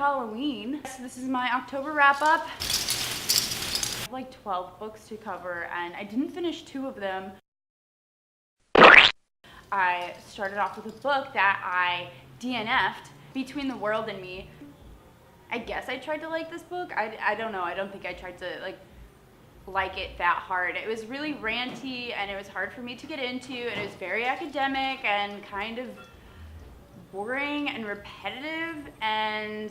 Halloween. So this is my October wrap up. I have like 12 books to cover and I didn't finish 2 of them. I started off with a book that I DNF'd, Between the World and Me. I guess I tried to like this book. I don't know. I don't think I tried to like it that hard. It was really ranty and it was hard for me to get into, and it was very academic and kind of boring and repetitive, and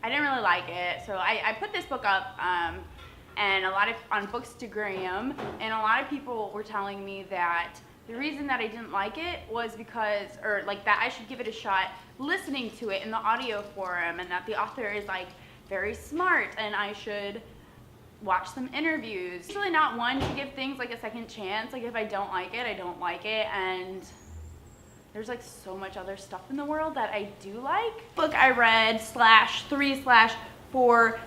I didn't really like it. So I put this book up and on Bookstagram, and a lot of people were telling me that the reason that I didn't like it was because, or like that I should give it a shot listening to it in the audio forum, and that the author is like very smart and I should watch some interviews. It's really not one to give things like a second chance. Like if I don't like it, I don't like it, and there's like so much other stuff in the world that I do like. Book I read /3/4/5 were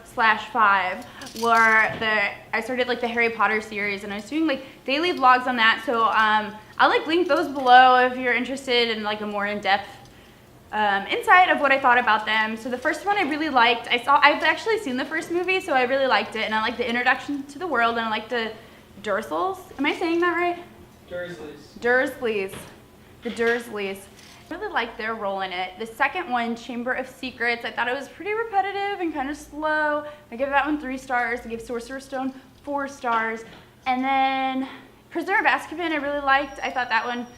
I started like the Harry Potter series, and I was doing like daily vlogs on that. So I'll like link those below if you're interested in like a more in-depth insight of what I thought about them. So the first one I really liked. I've actually seen the first movie, so I really liked it, and I liked the introduction to the world, and I liked the Dursleys. Am I saying that right? Dursleys. The Dursleys. I really liked their role in it. The second one, Chamber of Secrets, I thought it was pretty repetitive and kind of slow. I give that one 3 stars. I give Sorcerer's Stone 4 stars. And then Prisoner of Azkaban I really liked. I thought that one,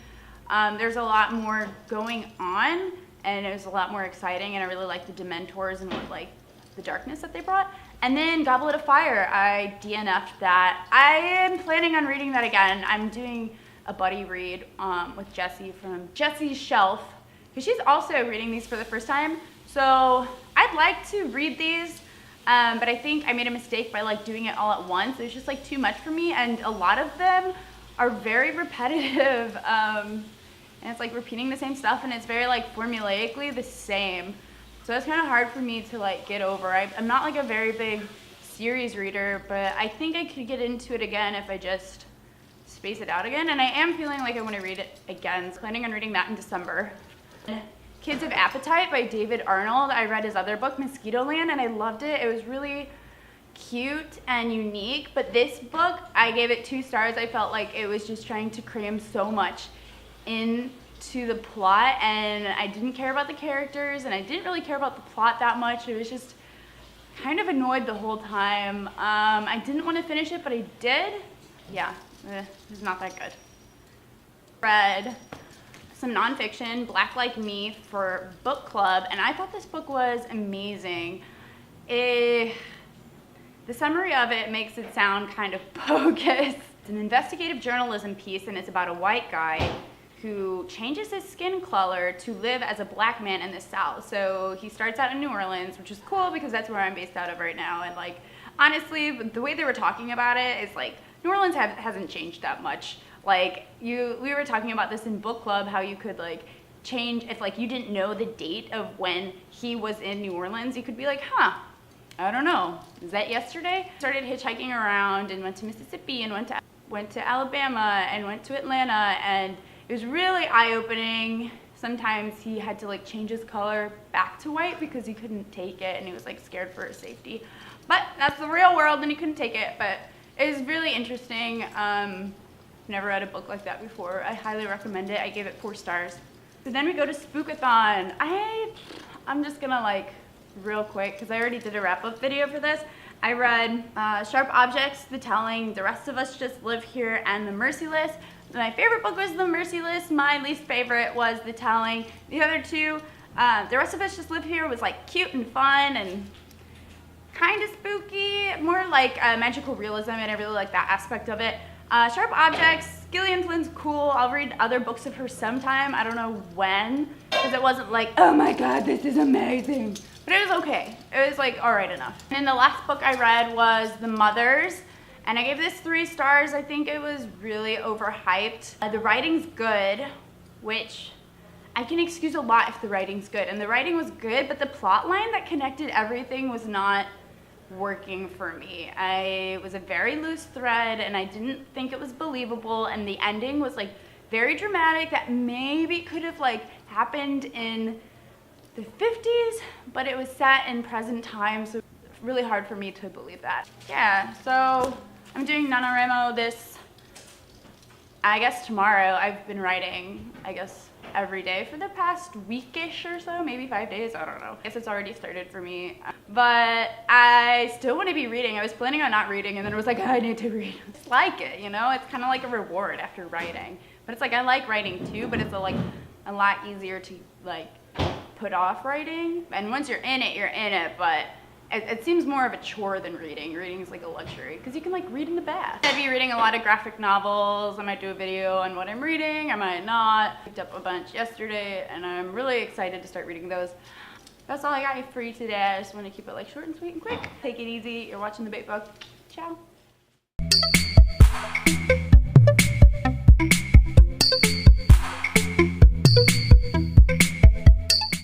there's a lot more going on, and it was a lot more exciting, and I really liked the Dementors and what, like, the darkness that they brought. And then Goblet of Fire, I DNF'd that. I am planning on reading that again. I'm doing a buddy read with Jessie from Jessie's Shelf, because she's also reading these for the first time. So I'd like to read these, but I think I made a mistake by like doing it all at once. It was just like too much for me, and a lot of them are very repetitive. And it's like repeating the same stuff, and it's very like formulaically the same. So it's kind of hard for me to like get over. I'm not like a very big series reader, but I think I could get into it again if I just space it out again. And I am feeling like I want to read it again. So planning on reading that in December. Kids of Appetite by David Arnold. I read his other book, Mosquitoland, and I loved it. It was really cute and unique, but this book, I gave it 2 stars. I felt like it was just trying to cram so much into the plot, and I didn't care about the characters, and I didn't really care about the plot that much. It was just kind of annoyed the whole time. I didn't want to finish it, but I did. Yeah, it's not that good. Read some nonfiction, Black Like Me, for book club, and I thought this book was amazing. The summary of it makes it sound kind of bogus. It's an investigative journalism piece, and it's about a white guy who changes his skin color to live as a black man in the South. So he starts out in New Orleans, which is cool because that's where I'm based out of right now. And like, honestly, the way they were talking about it is like, New Orleans hasn't changed that much. Like we were talking about this in book club, how you could like change, if like you didn't know the date of when he was in New Orleans, you could be like, huh, I don't know, is that yesterday? Started hitchhiking around and went to Mississippi and went to Alabama and went to Atlanta, and it was really eye-opening. Sometimes he had to like change his color back to white because he couldn't take it, and he was like scared for his safety. But that's the real world, and he couldn't take it. But it was really interesting. Never read a book like that before. I highly recommend it. I gave it 4 stars. So then we go to Spook Athan. I'm just gonna like real quick, because I already did a wrap-up video for this. I read Sharp Objects, The Telling, The Rest of Us Just Live Here, and The Merciless. My favorite book was The Merciless. My least favorite was The Telling. The other 2, The Rest of Us Just Live Here was like cute and fun and kind of spooky, more like magical realism, and I really like that aspect of it. Sharp Objects, Gillian Flynn's cool. I'll read other books of her sometime. I don't know when, because it wasn't like, oh my god, this is amazing. But it was okay. It was like alright enough. And then the last book I read was The Mothers, and I gave this 3 stars. I think it was really overhyped. The writing's good, which I can excuse a lot if the writing's good. And the writing was good, but the plot line that connected everything was not working for me. It was a very loose thread, and I didn't think it was believable, and the ending was like very dramatic that maybe could have like happened in the 50s, but it was set in present time, so it's really hard for me to believe that. Yeah, so I'm doing NaNoWriMo this, I guess tomorrow. I've been writing, I guess, every day for the past weekish or so, maybe 5 days, I don't know. I guess it's already started for me, but I still want to be reading. I was planning on not reading, and then it was like, I need to read. It's like it, you know? It's kind of like a reward after writing. But it's like, I like writing too, but it's a lot easier to like put off writing. And once you're in it, but it seems more of a chore than reading. Reading is like a luxury because you can like read in the bath. I'd be reading a lot of graphic novels. I might do a video on what I'm reading. I might not. Picked up a bunch yesterday and I'm really excited to start reading those. That's all I got for you today. I just want to keep it like short and sweet and quick. Take it easy. You're watching The Bait Book. Ciao.